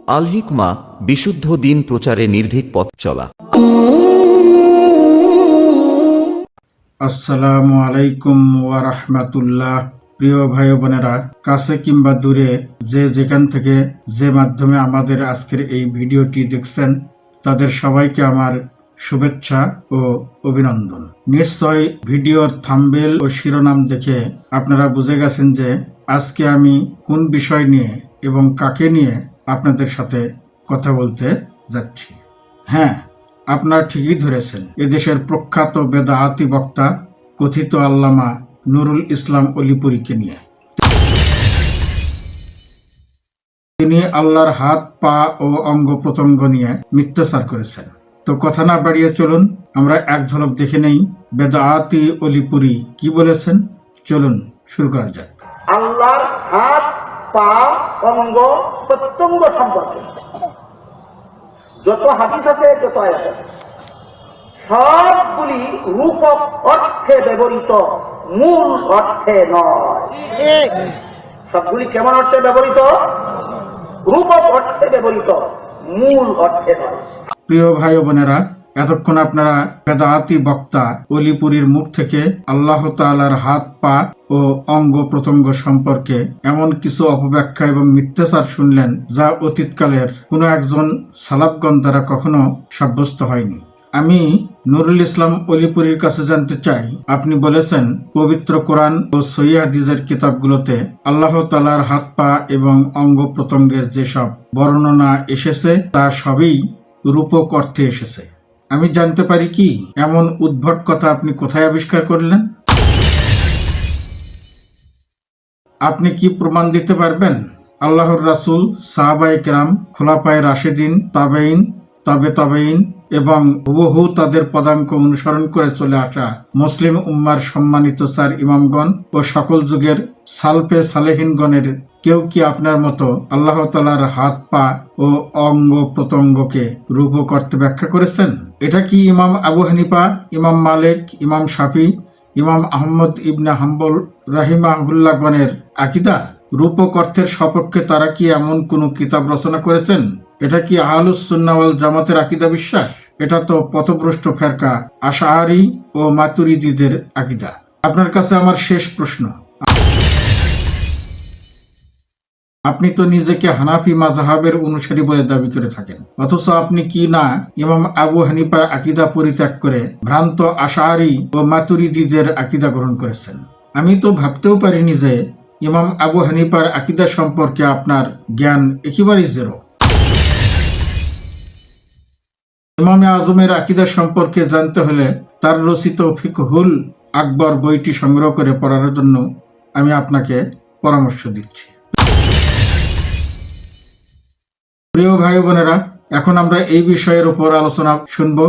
আল হিকমা, বিশুদ্ধ দিন প্রচারে নির্ভীক পথ চলা। আসসালামু আলাইকুম ওয়া রাহমাতুল্লাহ। প্রিয় ভাই বোনেরা, কাছে কিংবা দূরে যে যেখান থেকে যে মাধ্যমে আমাদের আজকের এই ভিডিওটি দেখছেন, তাদের সবাইকে আমার শুভেচ্ছা ও অভিনন্দন। নিশ্চয় ভিডিওর থাম্বনেল ও শিরোনাম দেখে আপনারা বুঝে গেছেন যে আজকে আমি কোন বিষয় নিয়ে এবং কাকে নিয়ে আপনাদের সাথে কথা বলতে যাচ্ছি। হ্যাঁ, আপনারা ঠিকই ধরেছেন, এদেশের প্রখ্যাত বেদাআতি বক্তা কথিত আল্লামা নুরুল ইসলাম অলিপুরীকে নিয়ে। তিনি আল্লাহর হাত, পা ও অঙ্গ প্রত্যঙ্গ নিয়ে মিথ্যাচার করেছেন। তো কথা না বাড়িয়ে চলুন আমরা এক ঝলক দেখে নেই বেদাআতি অলিপুরী কি বলেছেন। চলুন শুরু করা যাক। আল্লাহর হাত, পা, অঙ্গ প্রত্যঙ্গ সম্পর্কে যত হাদিস আছে, যত আয়াত আছে, সবগুলি রূপক অর্থে ব্যবহৃত, মূল অর্থে নয়। সবগুলি কেমন অর্থে ব্যবহৃত? রূপক অর্থে ব্যবহৃত, মূল অর্থে নয়। প্রিয় ভাই বোনেরা, এতক্ষণ আপনারা বেদাআতি বক্তা অলিপুরীর মুখ থেকে আল্লাহ তাআলার হাত, পা ও অঙ্গ প্রত্যঙ্গ সম্পর্কে এমন কিছু অপব্যাখ্যা এবং মিথ্যাচার শুনলেন যা অতীতকালের কোনো একজন সালাফগণ দ্বারা কখনো সাব্যস্ত হয়নি। আমি নুরুল ইসলাম অলিপুরীর কাছে জানতে চাই, আপনি বলেছেন পবিত্র কোরআন ও সহিহ হাদিসের কিতাবগুলোতে আল্লাহ তাআলার হাত, পা এবং অঙ্গ প্রত্যঙ্গের যেসব বর্ণনা এসেছে তা সবই রূপক অর্থে এসেছে। আমি জানতে পারি কি এমন উদ্ভট কথা আপনি কোথায় আবিষ্কার করলেন? আপনি কি প্রমাণ দিতে পারবেন? আল্লাহর রাসূল, সাহাবায়ে কেরাম, খোলাফায়ে রাশেদিন, তাবেঈন, তাবেঈন এবং হুবহু তাদের পদাঙ্ক অনুসরণ করে চলে আসা মুসলিম উম্মার সম্মানিত চার ইমামগণ ও সকল যুগের সালফে সালেহিনগণের কেউ কি আপনার মতো আল্লাহ তাআলার হাত, পা ও অঙ্গ প্রত্যঙ্গকে রূপক অর্থে ব্যাখ্যা করেছেন? এটা কি ইমাম আবু হানিফা, ইমাম মালিক, ইমাম শাফি, ইমাম আহমদ ইবনে হাম্বল রাহিমাহুল্লাহ গণের আকীদা? রূপক অর্থের সপক্ষে তারা কি এমন কোনো কিতাব রচনা করেছেন? এটা কি আহলুস সুন্নাহ ওয়াল জামাতের আকীদা বিশ্বাস? এটা তো পথভ্রষ্ট ফেরকা আশআরী ও মাতুরিদীদের আকীদা। আপনার কাছে আমার শেষ প্রশ্ন, আপনি তো নিজেকে হানাফি মাযহাবের অনুসারী বলে দাবি করে থাকেন, অথচ আপনি কি না ইমাম আবু হানিফার আকীদা পরিত্যাগ করে ভ্রান্ত আশআরী ও মাতুরিদীদের আকীদা গ্রহণ করেছেন? আমি তো ভাবতেও পারিনি যে ইমাম আবু হানিফার আকীদা সম্পর্কে আপনার জ্ঞান একেবারেই জেরো। ইমামে আজমের আকীদা সম্পর্কে জানতে হলে তার রচিত ফিকহুল আকবর বইটি সংগ্রহ করে পড়ার জন্য আমি আপনাকে পরামর্শ দিচ্ছি। প্রিয় ভাই বোনেরা, এখন আমরা এই বিষয়ের উপর আলোচনা শুনব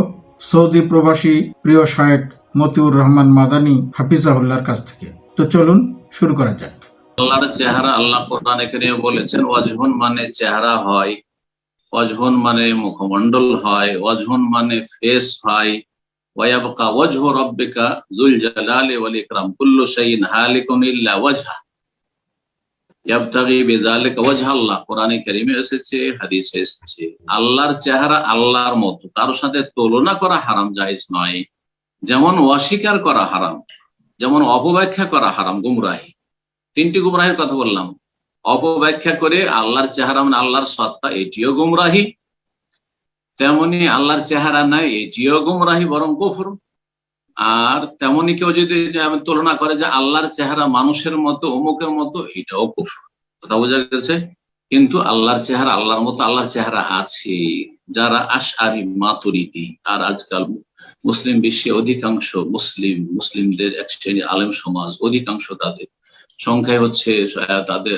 সৌদি প্রবাসী প্রিয় শায়েখ মতিউর রহমান মাদানী হাফিজাহুল্লাহর কাছ থেকে। তো চলুন শুরু করা যাক। আল্লাহর চেহারা আল্লাহ কোরআনে কারীমে বলেছেন, ওয়াজহুন মানে চেহারা হয়, ওয়াজহুন মানে মুখমণ্ডল হয়, ওয়াজহুন মানে ফেস হয়। ওয়ায়াবকা ওয়াজহু রাব্বিকা যুল জালালি ওয়াল ইকরাম কুল্লু শাইইন হালিকুন ইল্লা ওয়াজহা ইয়াবতাগি বিযালিকা ওয়াজহাল্লাহ। কোরআনে কারীমে এসেছে, হাদিসে এসেছে, আল্লাহর চেহারা আল্লাহর মতো, কারো সাথে তুলনা করা হারাম, জায়েজ নয়। যেমন অস্বীকার করা হারাম, যেমন অপব্যাখ্যা করা হারাম, গুমরাহি। তিনটি গুমরাহির কথা বললাম। অপব্যাখ্যা করে আল্লাহর চেহারা মানে আল্লাহর সত্তা, এটিও গুমরাহি। তেমনি আল্লাহর চেহারা নাই, এটিও গুমরাহি, বরং কুফর। আর তেমনি কেউ যদি তুলনা করে যে আল্লাহর চেহারা মানুষের মতো, অমুকের মতো, এটাও কুফর। কথা বোঝা গেছে? কিন্তু আল্লাহর চেহারা আল্লাহর মতো, আল্লাহর চেহারা আছে। যারা আশআরী, মাতুরিদী, আর আজকাল মুসলিম বিশ্বে অধিকাংশ মুসলিমদের এক শ্রেণীর আলেম সমাজ, অধিকাংশ তাদের সংখ্যায় হচ্ছে, তাদের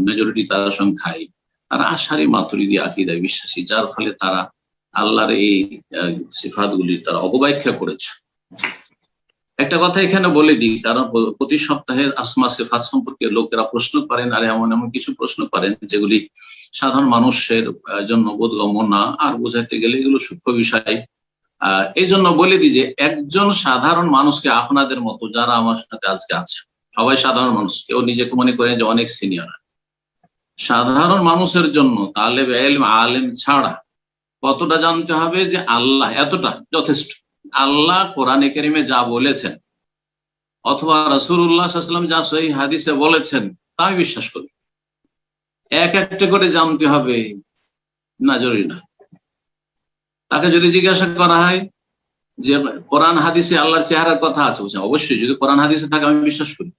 মেজরিটি তারা সংখ্যায়, তারা আশআরী মাতুরিদী আকীদায় বিশ্বাসী, যার ফলে তারা আল্লাহর এই সিফাতগুলি তারা অপব্যাখ্যা করেছে। একটা কথা এখানে বলে দিই, কারণ প্রতি সপ্তাহে আসমা সিফাত সম্পর্কে লোকেরা প্রশ্ন করেন, আর এমন কিছু প্রশ্ন করেন যেগুলি সাধারণ মানুষের জন্য বোধগম্য না, আর বোঝাতে গেলে এগুলো সূক্ষ্ম বিষয়। এই জন্য বলে দিই যে একজন সাধারণ মানুষকে, আপনাদের মতো যারা আমার সাথে আজকে আছে, সবাই সাধারণ মানুষ, কেউ নিজেকে মনে করেন যে অনেক সিনিয়র, সাধারণ মানুষের জন্য তালেব ইলম আলেম ছাড়া কতটা জানতে হবে যে আল্লাহ এতটা যথেষ্ট। আল্লাহ কোরআনে কারিমে যা বলেছেন অথবা রাসূলুল্লাহ সাল্লাল্লাহু আলাইহি ওয়াসাল্লাম যা সহিহ হাদিসে বলেছেন তা আমি বিশ্বাস করি। এক একটা করে জানতে হবে না, জরুরি না। তাকে যদি জিজ্ঞাসা করা হয় যে কোরআন হাদিসে আল্লাহর চেহারার কথা আছে, বলছে অবশ্যই, যদি কোরআন হাদিসে থাকে আমি বিশ্বাস করি।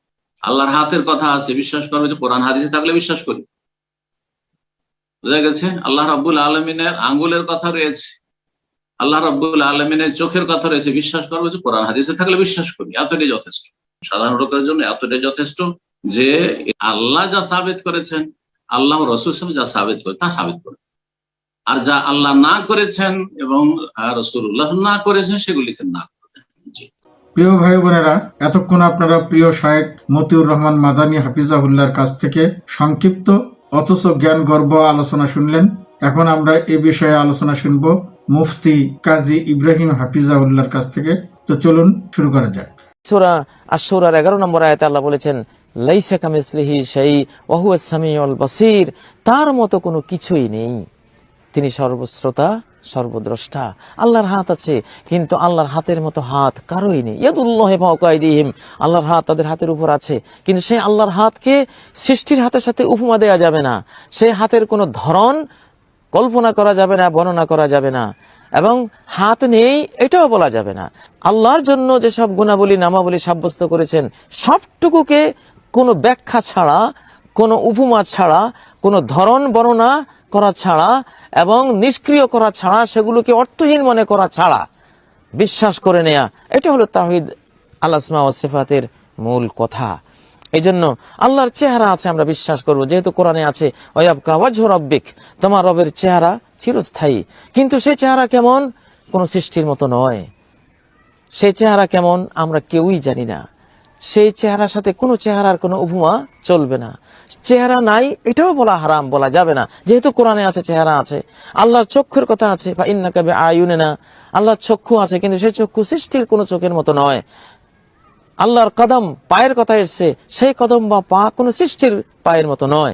আল্লাহর হাতের কথা আছে, বিশ্বাস করবে যে কোরআন হাদিসে থাকলে বিশ্বাস করি। বোঝা গেছে? আল্লাহ রাব্বুল আলামিনের আঙ্গুলের কথা রয়েছে, আল্লাহ রাব্বুল আলামিনের চোখের কথা রয়েছে, বিশ্বাস করবে যে কোরআন হাদিসে থাকলে বিশ্বাস করি। এতটাই যথেষ্ট। সাধারণ লোকের জন্য এতটাই যথেষ্ট যে আল্লাহ যা সাবিত করেছেন, আল্লাহ রাসূল যা সাবিত করে তা সাবিত করে, আর যা আল্লাহ না করেছেন এবং রাসূলুল্লাহ না করেছেন সেগুলিকে না করবেন। জি। প্রিয় ভাই বোনেরা, এতক্ষণ আপনারা প্রিয় শায়েখ মতিউর রহমান মাদানী হাফিজাহুল্লাহর কাছ থেকে সংক্ষিপ্ত অথচ জ্ঞান গর্ভ আলোচনা শুনলেন। এখন আমরা এ বিষয়ে আলোচনা শুনব মুফতি কাজী ইব্রাহিম হাফিজাহুল্লাহর কাছ থেকে। তো চলুন শুরু করা যাক। সূরা আশ-শূরার 11 নম্বর আয়াতে আল্লাহ বলেছেন, লাইসা কামিসলিহি শাই ওয়া হুয়াস সামিউল বাসীর, তার মতো কোনো কিছুই নেই, তিনি সর্বশ্রোতা সর্বদ্রষ্টা। আল্লাহর হাত আছে, কিন্তু আল্লাহর হাতের মতো হাত কারোই নেই। ইয়াদুল্লাহি ফাওকা আইদিহিম, আল্লাহর হাত তাদের হাতের উপর আছে, কিন্তু সেই আল্লাহর হাতকে সৃষ্টির হাতের সাথে উপমা দেওয়া যাবে না। সেই হাতের কোনো ধরন কল্পনা করা যাবে না, বর্ণনা করা যাবে না, এবং হাত নেই এটাও বলা যাবে না। আল্লাহর জন্য যেসব গুণাবলী নামাবলী সাব্যস্ত করেছেন সবটুকুকে কোনো ব্যাখ্যা ছাড়া, কোনো উপমা ছাড়া, কোনো ধরন বর্ণনা করা ছাড়া এবং নিষ্ক্রিয় করা ছাড়া, সেগুলোকে অর্থহীন মনে করা ছাড়া বিশ্বাস করে নেয়া, এটা হলো তাওহীদ আল আসমা ওয়াস সিফাতের মূল কথা। এই জন্য আল্লাহর চেহারা আছে আমরা বিশ্বাস করব, যেহেতু কোরআনে আছে ওয়ায়াবকা ওয়াজহু রাব্বিক, তোমার রবের চেহারা চিরস্থায়ী। কিন্তু সেই চেহারা কেমন? কোন সৃষ্টির মতো নয়। সেই চেহারা কেমন আমরা কেউই জানি না। সেই চেহারার সাথে কোনো চেহারার কোনো উপমা চলবে না। চেহারা নাই এটাও বলা হারাম, বলা যাবে না, যেহেতু কোরআনে আছে চেহারা আছে। আল্লাহর চক্ষুর কথা আছে, ফা ইন্নাকা বিআয়ুনিনা, আল্লাহর চক্ষু আছে, কিন্তু সেই চক্ষু সৃষ্টির কোনো চোখের মতো নয়। আল্লাহর কদম, পায়ের কথা এসছে, সেই কদম বা পা কোনো সৃষ্টির পায়ের মতো নয়।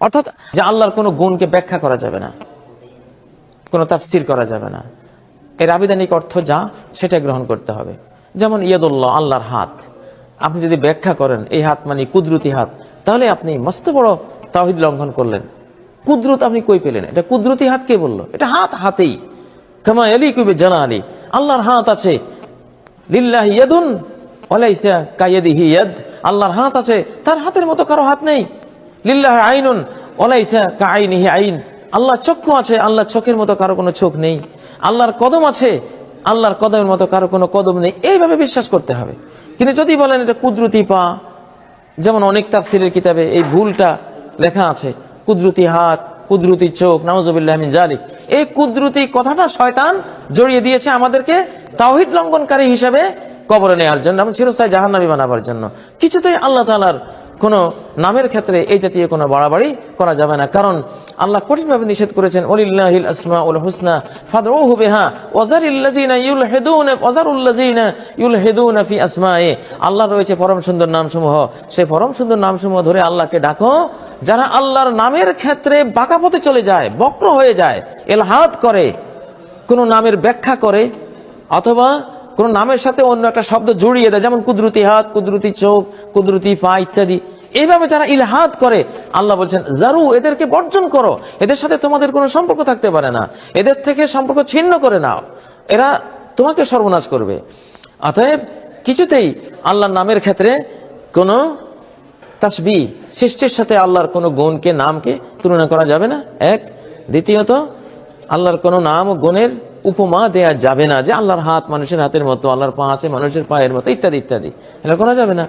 অর্থাৎ যে আল্লাহর কোনো গুণকে ব্যাখ্যা করা যাবে না, কোনো তাফসীর করা যাবে না। এর আবিধানিক অর্থ যা সেটা গ্রহণ করতে হবে। যেমন ইয়াদুল্লাহ, আল্লাহর হাত, আপনি যদি ব্যাখ্যা করেন এই হাত মানে কুদরতি হাত, তাহলে আপনি মস্ত বড় তাওহীদ লঙ্ঘন করলেন। কুদরত আপনি কই পেলেন? এটা কুদরতি হাত কে বললো? এটা হাত হাতেই, কামা ইয়ালিকু বিজালালি, আল্লাহর হাত আছে। লিল্লাহি ইয়াদুন ওয়ালাইসা কায়াদিহি ইয়াদ, আল্লাহর হাত আছে, তার হাতের মতো কারো হাত নেই। লিল্লাহি আইনুন ওয়ালাইসা কাআইনিহি আইন, আল্লাহ চক্ষু আছে, আল্লাহ চোখের মতো কারো কোনো চোখ নেই। আল্লাহর কদম আছে, আল্লাহর কদমের মতো কারো কোনো কদম নেই। এইভাবে বিশ্বাস করতে হবে। কিন্তু যদি বলেন এটা কুদরতি পা, যেমন অনেক তাফসীরের কিতাবে এই ভুলটা লেখা আছে, কুদরতি হাত, কুদরতি চোখ, নাউযুবিল্লাহি মিন যালিক। এই কুদরতি কথাটা শয়তান জড়িয়ে দিয়েছে আমাদেরকে তাওহীদ লঙ্ঘনকারী হিসেবে কবরে নেওয়ার জন্য, এবং চিরস্থায়ী জাহান্নামী বানাবার জন্য। কিছুতেই আল্লাহ তাআলার কোন নামের ক্ষেত্রে এই জাতীয় কোনো বাড়াবাড়ি করা যাবে না, কারণ আল্লাহ কঠিনভাবে নিষেধ করেছেন, ওয়ালিল্লাহিল আসমাউল হুসনা ফাদউহু বিহা ওয়াযারিল্লাযিনা ইউলহিদুনা ফি আসমায়ে, আল্লাহ রয়েছে পরম সুন্দর নামসমূহ, সেই পরম সুন্দর নামসমূহ ধরে আল্লাহকে ডাকো। যারা আল্লাহর নামের ক্ষেত্রে বাঁকা পথে চলে যায়, বক্র হয়ে যায়, ইলহাদ করে, কোন নামের ব্যাখ্যা করে, অথবা কোন নামের সাথে অন্য একটা শব্দ জড়িয়ে দেয়, যেমন কুদরতি হাত, কুদরতি চোখ, কুদরতি পা ইত্যাদি, এইভাবে যারা ইলহাদ করে, আল্লাহ বলছেন জারু, এদেরকে বর্জন করো, এদের সাথে তোমাদের কোনো সম্পর্ক থাকতে পারে না, এদের থেকে সম্পর্ক ছিন্ন করে নাও, এরা তোমাকে সর্বনাশ করবে। অতএব কিছুতেই আল্লাহর নামের ক্ষেত্রে কোনো তাসবিহ, সৃষ্টির সাথে আল্লাহর কোনো গুণকে, নামকে তুলনা করা যাবে না, এক। দ্বিতীয়ত আল্লাহর কোনো নাম ও গুণের উপমা দেয়া যাবে না, যে আল্লাহর হাত মানুষের হাতের মতো, আল্লাহর পা আছে মানুষের পায়ের মতো, ইত্যাদি ইত্যাদি, এটা করা যাবে না।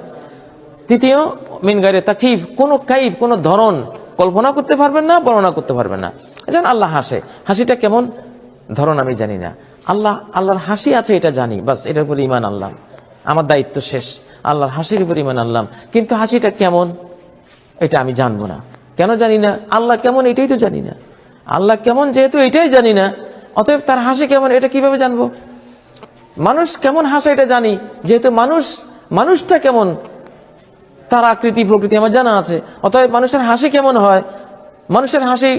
তৃতীয়, মিন গায়রে তাকিফ, কোনো কাইফ, কোনো ধরন কল্পনা করতে পারবেন না, বর্ণনা করতে পারবেন না। যেমন আল্লাহ হাসে, হাসিটা কেমন ধরন আমি জানি না, আল্লাহর হাসি আছে এটা জানি, বাস এটার উপর ঈমান আনলাম, আমার দায়িত্ব শেষ, আল্লাহর হাসির উপর ঈমান আনলাম। কিন্তু হাসিটা কেমন এটা আমি জানবো না। কেন জানি না? আল্লাহ কেমন এটাই তো জানি না। আল্লাহ কেমন যেহেতু এটাই জানি না, অতএব তার হাসি কেমন এটা কিভাবে জানবো? মানুষ কেমন হাসে এটা জানি, যেহেতু মানুষটা কেমন তার আকৃতি প্রকৃতি আমার জানা আছে, অতএব মানুষের হাসি কেমন হয় মানুষের হাসি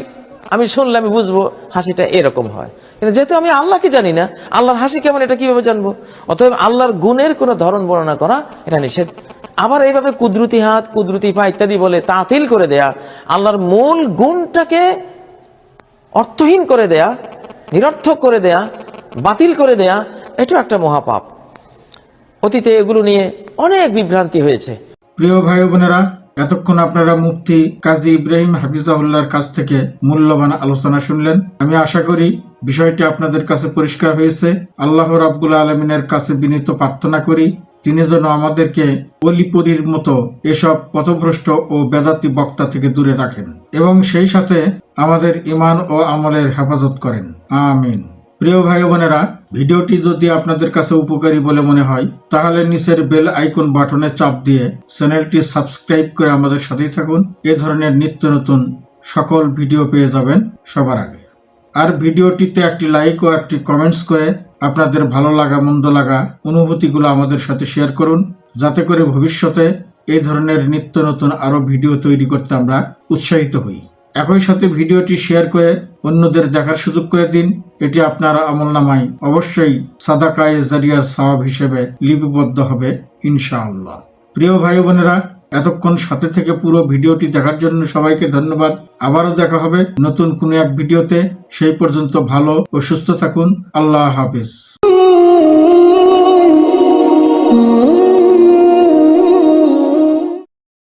আমি শুনলে আমি বুঝবো হাসিটা এরকম হয়, কিন্তু যেহেতু আমি আল্লাহকে জানি না, আল্লাহর হাসি কেমন এটা কিভাবে জানবো? অতএব আল্লাহর গুণের কোনো ধরন বর্ণনা করা এটা নিষেধ। আবার এইভাবে কুদরতি হাত, কুদরতি পা ইত্যাদি বলে তাতিল করে দেয়া, আল্লাহর মূল গুণটাকে অর্থহীন করে দেয়া, নিরর্থক করে দেয়া, বাতিল করে দেয়া, এটা একটা মহাপাপ। অতীতে এগুলো নিয়ে অনেক বিভ্রান্তি হয়েছে। প্রিয় ভাই বোনেরা, এতক্ষণ আপনারা মুফতি কাজী ইব্রাহিম হাফিজাহুল্লাহর কাছ থেকে মূল্যবান আলোচনা শুনলেন। আমি আশা করি বিষয়টি আপনাদের কাছে পরিষ্কার হয়েছে। আল্লাহ রাব্বুল আলামিনের কাছে বিনীত প্রার্থনা করি তিনি যেন আমাদেরকে অলিপুরীর মতো এসব পথভ্রষ্ট ও বেদাতি বক্তা থেকে দূরে রাখেন এবং সেই সাথে আমাদের ঈমান ও আমলের হেফাজত করেন, আমিন। প্রিয় ভাই বোনেরা, ভিডিওটি যদি আপনাদের কাছে উপকারী বলে মনে হয় তাহলে নিচের বেল আইকন বাটনে চাপ দিয়ে চ্যানেলটি সাবস্ক্রাইব করে আমাদের সাথেই থাকুন। এ ধরনের নিত্য নতুন সকল ভিডিও পেয়ে যাবেন সবার আগে। আর ভিডিওটিতে একটি লাইক ও একটি কমেন্টস করে আপনাদের ভালো লাগা মন্দ লাগা অনুভূতিগুলো আমাদের সাথে শেয়ার করুন, যাতে করে ভবিষ্যতে এই ধরনের নিত্য নতুন আরো ভিডিও তৈরি করতে আমরা উৎসাহিত হই। একই সাথে ভিডিওটি শেয়ার করে অন্যদের দেখার সুযোগ করে দিন। এটি আপনার আমলনামায় অবশ্যই সাদাকায়ে জারিয়ার সওয়াব হিসেবে লিপিবদ্ধ হবে ইনশাআল্লাহ। প্রিয় ভাই বোনেরা, এতক্ষণ সাথে থেকে পুরো ভিডিওটি দেখার জন্য সবাইকে ধন্যবাদ। আবারও দেখা হবে নতুন কোনো এক ভিডিওতে। সেই পর্যন্ত ভালো ও সুস্থ থাকুন। আল্লাহ হাফেজ।